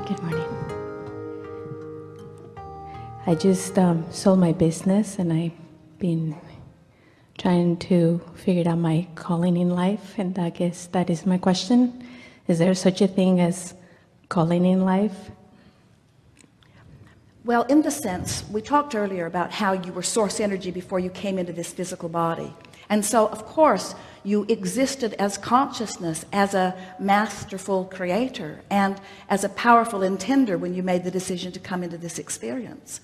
Good morning. I just sold my business, and I've been trying to figure out my calling in life, and I guess that is my question. Is there such a thing as calling in life? Well, in the sense, we talked earlier about how you were source energy before you came into this physical body. And so, of course, you existed as consciousness, as a masterful creator, and as a powerful intender when you made the decision to come into this experience.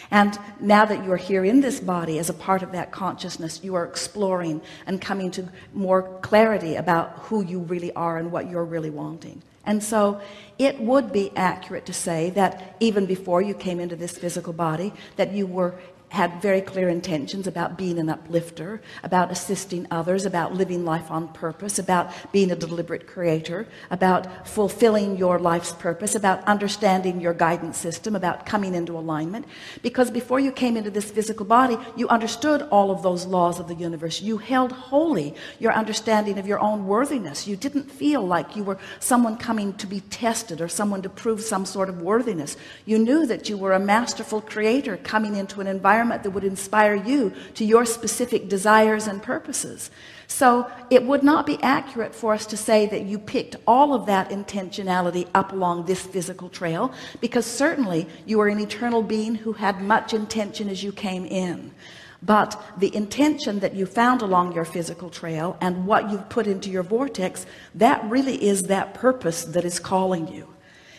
And now that you are here in this body as a part of that consciousness, you are exploring and coming to more clarity about who you really are and what you're really wanting. And so it would be accurate to say that even before you came into this physical body, that you had very clear intentions about being an uplifter, about assisting others, about living life on purpose, about being a deliberate creator, about fulfilling your life's purpose, about understanding your guidance system, about coming into alignment. Because before you came into this physical body, you understood all of those laws of the universe. You held holy your understanding of your own worthiness. You didn't feel like you were someone coming to be tested or someone to prove some sort of worthiness. You knew that you were a masterful creator coming into an environment that would inspire you to your specific desires and purposes. So it would not be accurate for us to say that you picked all of that intentionality up along this physical trail, because certainly you are an eternal being who had much intention as you came in. But the intention that you found along your physical trail and what you've put into your vortex, that really is that purpose that is calling you.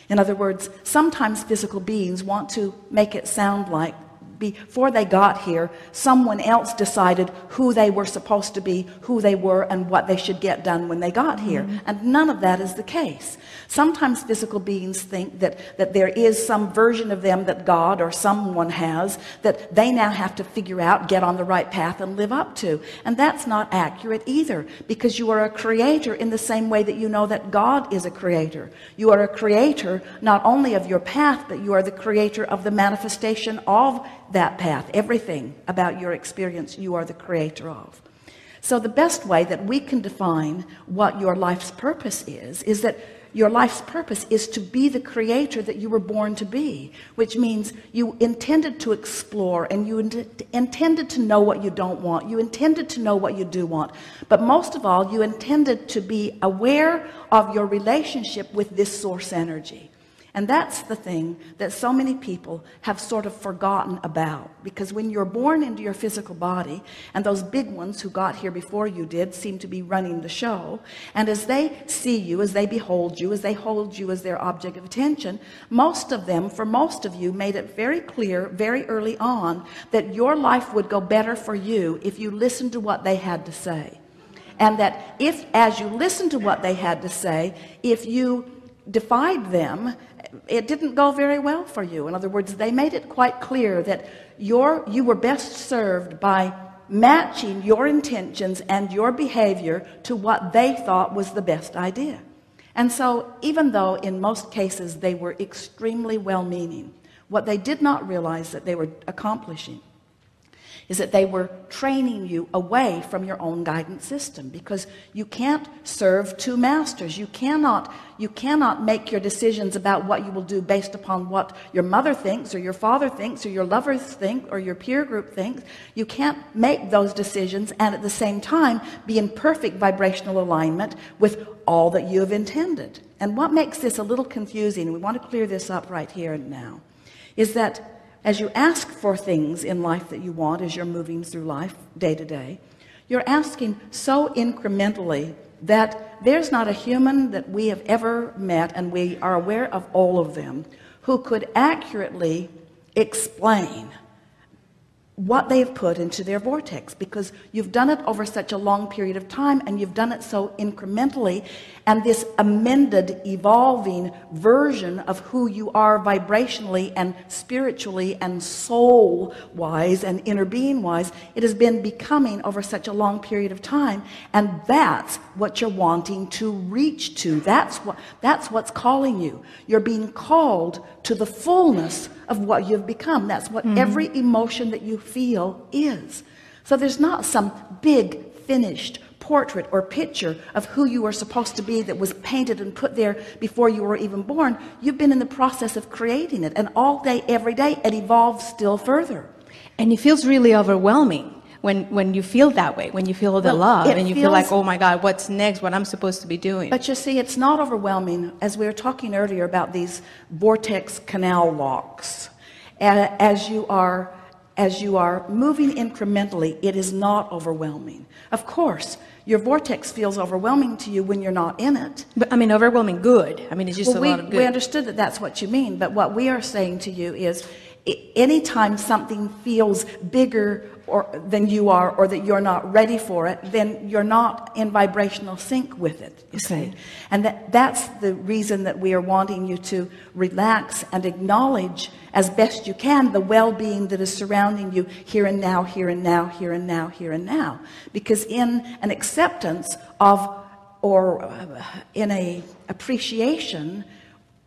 In other words, sometimes physical beings want to make it sound like before they got here, someone else decided who they were supposed to be, who they were, and what they should get done when they got here. And none of that is the case. Sometimes physical beings think that there is some version of them that God or someone has that they now have to figure out, get on the right path, and live up to. And that's not accurate either, because you are a creator in the same way that you know that God is a creator. You are a creator not only of your path, but you are the creator of the manifestation of that path. Everything about your experience you are the creator of. So the best way that we can define what your life's purpose is that your life's purpose is to be the creator that you were born to be, which means you intended to explore, and you intended to know what you don't want. You intended to know what you do want. But most of all, you intended to be aware of your relationship with this source energy. And that's the thing that so many people have sort of forgotten about, because when you're born into your physical body, and those big ones who got here before you did seem to be running the show, and as they see you, as they behold you, as they hold you as their object of attention, most of them, for most of you, made it very clear very early on that your life would go better for you if you listened to what they had to say. And that if, as you listened to what they had to say, if you defied them, it didn't go very well for you. In other words, they made it quite clear that you were best served by matching your intentions and your behavior to what they thought was the best idea. And so even though in most cases they were extremely well-meaning, what they did not realize that they were accomplishing is that they were training you away from your own guidance system, because you can't serve two masters. You cannot make your decisions about what you will do based upon what your mother thinks or your father thinks or your lovers think or your peer group thinks. You can't make those decisions and at the same time be in perfect vibrational alignment with all that you have intended. And what makes this a little confusing, and we want to clear this up right here and now, is that as you ask for things in life that you want, as you're moving through life day to day, you're asking so incrementally that there's not a human that we have ever met, and we are aware of all of them, who could accurately explain what they've put into their vortex, because you've done it over such a long period of time, and you've done it so incrementally, and this amended, evolving version of who you are vibrationally and spiritually and soul wise and inner being wise, it has been becoming over such a long period of time. And that's what you're wanting to reach to. That's what's calling you. You're being called to the fullness of what you've become. That's what every emotion that you feel is. So there's not some big finished portrait or picture of who you are supposed to be that was painted and put there before you were even born. You've been in the process of creating it, and all day, every day, it evolves still further. And it feels really overwhelming when you feel that way, when you feel the love, and you feel like, oh my God, what's next, what I'm supposed to be doing. But you see, it's not overwhelming. As we were talking earlier about these vortex canal locks, as you are moving incrementally, it is not overwhelming. Of course, your vortex feels overwhelming to you when you're not in it. But I mean, overwhelming good. I mean, it's just a lot of good. We understood that that's what you mean. But what we are saying to you is, anytime something feels bigger than you are, or that you're not ready for it, then you're not in vibrational sync with it, you see. And that's the reason that we are wanting you to relax and acknowledge as best you can the well-being that is surrounding you here and now, here and now, here and now, here and now. Because in an acceptance of, or in a appreciation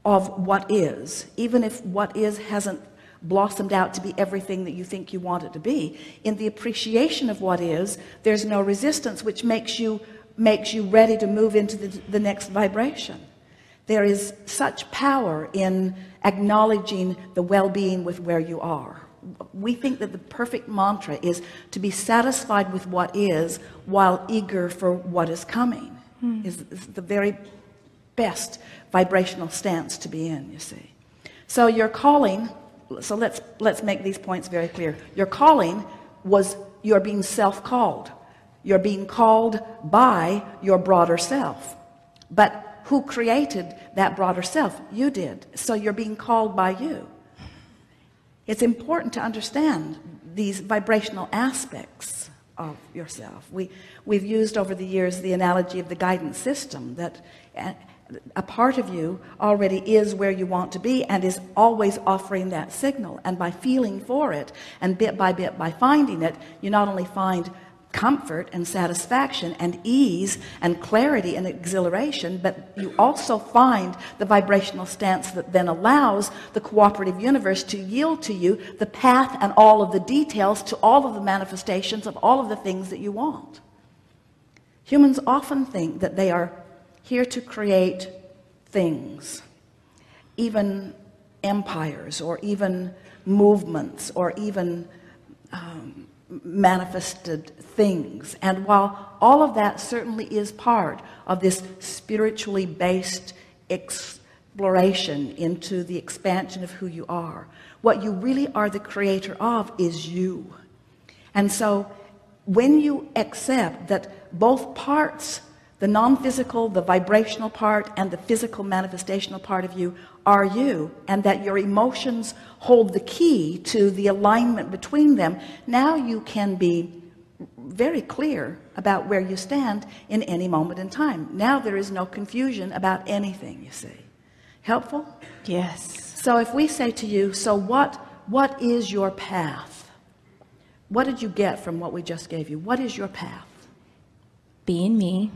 of what is, even if what is hasn't blossomed out to be everything that you think you want it to be, in the appreciation of what is, there's no resistance, which makes you ready to move into the next vibration. There is such power in acknowledging the well-being with where you are. We think that the perfect mantra is to be satisfied with what is while eager for what is coming. Is the very best vibrational stance to be in, you see. So your calling, so let's make these points very clear. Your calling was, you're being self-called. You're being called by your broader self. But who created that broader self? You did. So you're being called by you. It's important to understand these vibrational aspects of yourself. We've used over the years the analogy of the guidance system, that a part of you already is where you want to be and is always offering that signal. And by feeling for it, and bit by finding it, you not only find comfort and satisfaction and ease and clarity and exhilaration, but you also find the vibrational stance that then allows the cooperative universe to yield to you the path and all of the details to all of the manifestations of all of the things that you want. Humans often think that they are here to create things, even empires, or even movements, or even manifested things. And while all of that certainly is part of this spiritually based exploration into the expansion of who you are, what you really are the creator of is you. And so when you accept that both parts, the non-physical, the vibrational part, and the physical manifestational part of you are you, and that your emotions hold the key to the alignment between them, now you can be very clear about where you stand in any moment in time. Now there is no confusion about anything, you see. Helpful? Yes. So if we say to you, so what is your path? What did you get from what we just gave you? What is your path? Being me.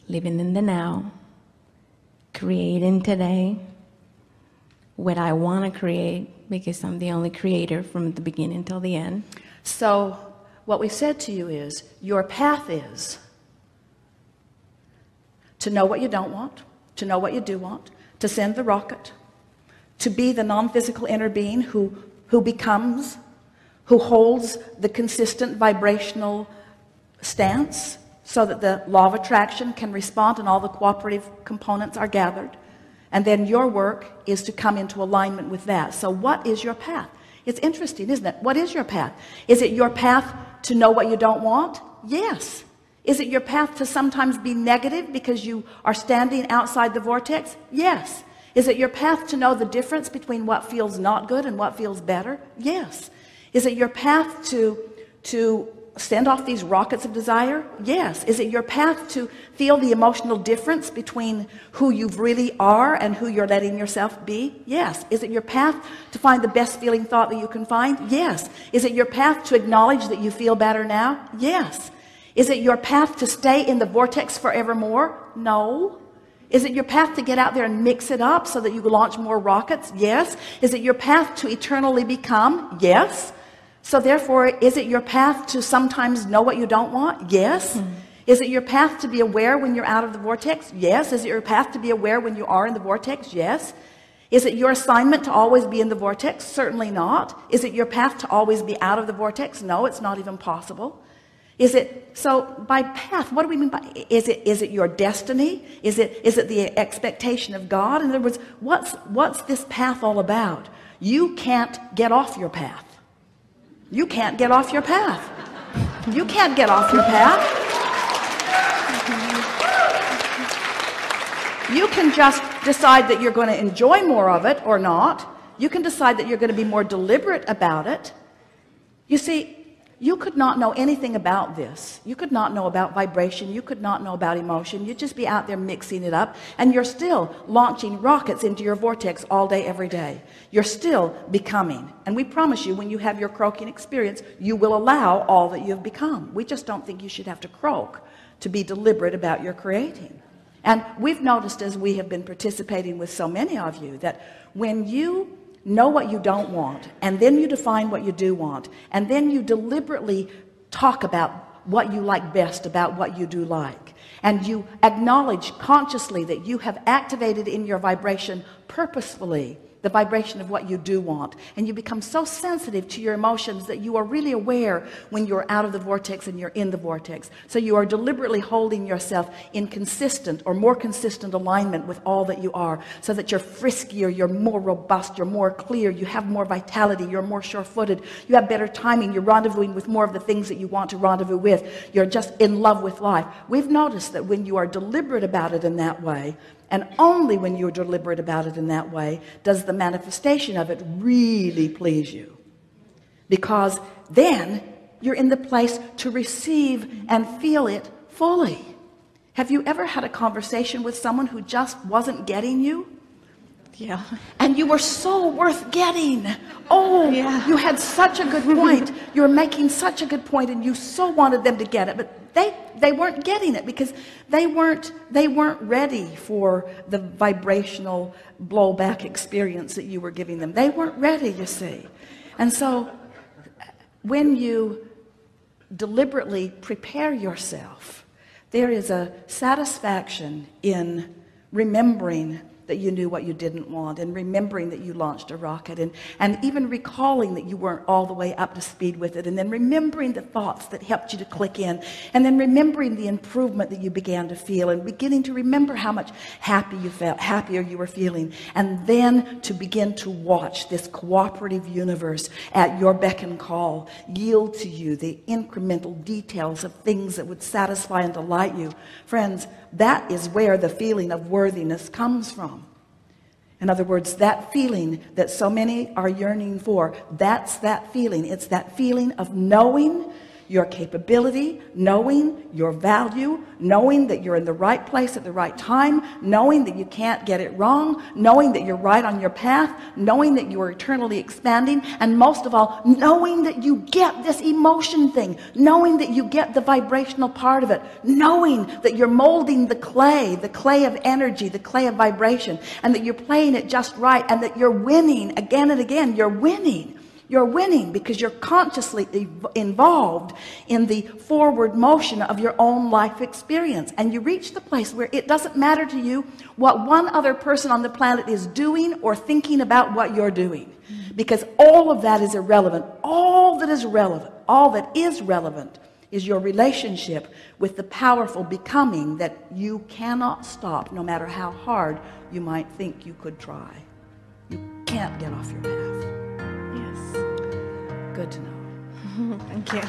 Living in the now, creating today what I want to create, because I'm the only creator from the beginning till the end. So what we said to you is, your path is to know what you don't want, to know what you do want, to send the rocket, to be the non-physical inner being who holds the consistent vibrational stance, so that the law of attraction can respond and all the cooperative components are gathered. And then your work is to come into alignment with that. So what is your path? It's interesting, isn't it? What is your path? Is it your path to know what you don't want? Yes. Is it your path to sometimes be negative because you are standing outside the vortex? Yes. Is it your path to know the difference between what feels not good and what feels better? Yes. Is it your path to send off these rockets of desire? Yes. Is it your path to feel the emotional difference between who you really are and who you're letting yourself be? Yes. Is it your path to find the best feeling thought that you can find? Yes. Is it your path to acknowledge that you feel better now? Yes. Is it your path to stay in the vortex forevermore? No. Is it your path to get out there and mix it up so that you launch more rockets? Yes. Is it your path to eternally become? Yes. So therefore, is it your path to sometimes know what you don't want? Yes. Is it your path to be aware when you're out of the vortex? Yes. Is it your path to be aware when you are in the vortex? Yes. Is it your assignment to always be in the vortex? Certainly not. Is it your path to always be out of the vortex? No, it's not even possible. Is it, so by path, what do we mean by, is it your destiny? Is it the expectation of God? In other words, what's this path all about? You can't get off your path. You can't get off your path. You can't get off your path. You can just decide that you're going to enjoy more of it or not. You can decide that you're going to be more deliberate about it. You see, you could not know anything about this. You could not know about vibration. You could not know about emotion. You'd just be out there mixing it up, and you're still launching rockets into your vortex all day, every day. You're still becoming. And we promise you, when you have your croaking experience, you will allow all that you've become. We just don't think you should have to croak to be deliberate about your creating. And we've noticed, as we have been participating with so many of you, that when you know what you don't want, and then you define what you do want, and then you deliberately talk about what you like best about what you do like, and you acknowledge consciously that you have activated in your vibration purposefully the vibration of what you do want, and you become so sensitive to your emotions that you are really aware when you're out of the vortex and you're in the vortex. So you are deliberately holding yourself in consistent or more consistent alignment with all that you are, so that you're friskier, you're more robust, you're more clear, you have more vitality, you're more sure-footed, you have better timing, you're rendezvousing with more of the things that you want to rendezvous with, you're just in love with life. We've noticed that when you are deliberate about it in that way, and only when you're deliberate about it in that way, does the manifestation of it really please you. Because then you're in the place to receive and feel it fully. Have you ever had a conversation with someone who just wasn't getting you? Yeah. And you were so worth getting. Oh, yeah. You had such a good point. You were making such a good point, and you so wanted them to get it, but they weren't getting it because they weren't ready for the vibrational blowback experience that you were giving them. They weren't ready, you see. And so when you deliberately prepare yourself, there is a satisfaction in remembering that you knew what you didn't want, and remembering that you launched a rocket, and even recalling that you weren't all the way up to speed with it, and then remembering the thoughts that helped you to click in, and then remembering the improvement that you began to feel, and beginning to remember how much happier you were feeling, and then to begin to watch this cooperative universe at your beck and call yield to you the incremental details of things that would satisfy and delight you. Friends, that is where the feeling of worthiness comes from. In other words, that feeling that so many are yearning for, that's that feeling. It's that feeling of knowing your capability, knowing your value, knowing that you're in the right place at the right time, knowing that you can't get it wrong, knowing that you're right on your path, knowing that you are eternally expanding, and most of all, knowing that you get this emotion thing, knowing that you get the vibrational part of it, knowing that you're molding the clay of energy, the clay of vibration, and that you're playing it just right, and that you're winning again and again. You're winning. You're winning because you're consciously involved in the forward motion of your own life experience. And you reach the place where it doesn't matter to you what one other person on the planet is doing or thinking about what you're doing. Because all of that is irrelevant. All that is relevant is your relationship with the powerful becoming that you cannot stop, no matter how hard you might think you could try. You can't get off your path. Good to know. Thank you.